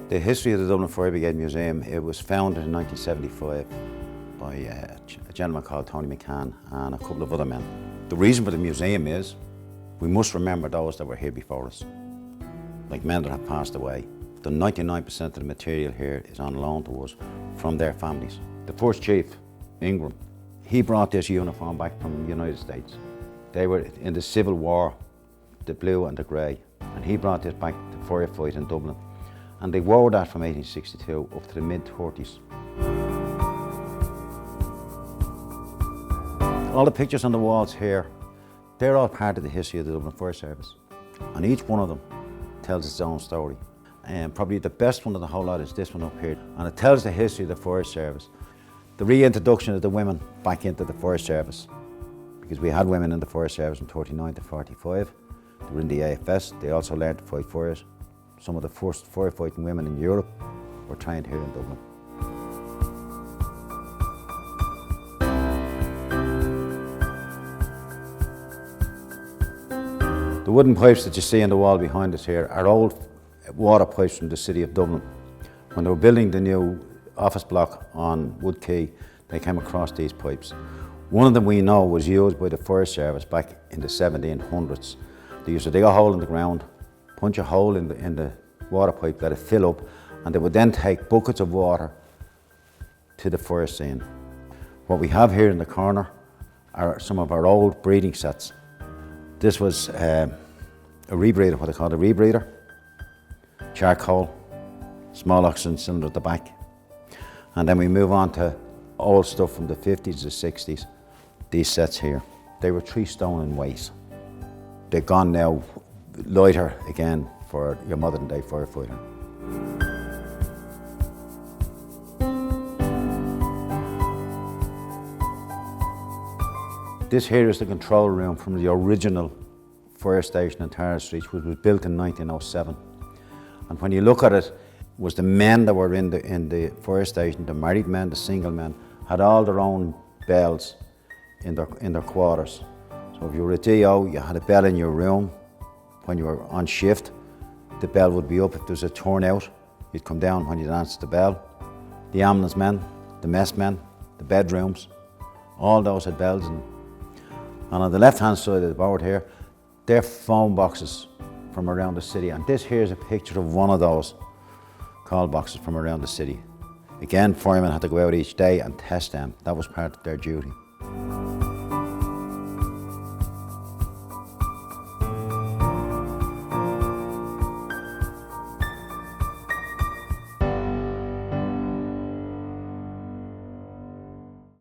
The history of the Dublin Fire Brigade Museum, it was founded in 1975 by a gentleman called Tony McCann and a couple of other men. The reason for the museum is we must remember those that were here before us, like men that have passed away. The 99% of the material here is on loan to us from their families. The first chief, Ingram, he brought this uniform back from the United States. They were in the Civil War, the blue and the grey, and he brought this back to firefight in Dublin. And they wore that from 1862 up to the mid-30s. All the pictures on the walls here, they're all part of the history of the Dublin Fire Service. And each one of them tells its own story. And probably the best one of the whole lot is this one up here. And it tells the history of the Fire Service. The reintroduction of the women back into the Fire Service. Because we had women in the Fire Service from 39 to 45. They were in the AFS, they also learned to fight fires. Some of the first firefighting women in Europe were trained here in Dublin. The wooden pipes that you see on the wall behind us here are old water pipes from the city of Dublin. When they were building the new office block on Wood Quay, they came across these pipes. One of them we know was used by the fire service back in the 1700s. They used to dig a hole in the ground, punch a hole in the water pipe, let it fill up, and they would then take buckets of water to the fire scene. What we have here in the corner are some of our old breeding sets. This was a rebreather, what they call a rebreather, charcoal, small oxygen cylinder at the back. And then we move on to old stuff from the 50s to 60s. These sets here, they were 3 stone in weight. They're gone now, lighter again for your modern day firefighter. This here is the control room from the original fire station in Tara Street, which was built in 1907. And when you look at it, it was the men that were in the fire station, the married men, the single men, had all their own bells in their quarters. So if you were a DO, you had a bell in your room. When you were on shift, the bell would be up. If there was a turnout, you'd come down when you'd answer the bell. The ambulance men, the mess men, the bedrooms, all those had bells. And on the left-hand side of the board here, they're phone boxes from around the city. And this here is a picture of one of those call boxes from around the city. Again, firemen had to go out each day and test them. That was part of their duty.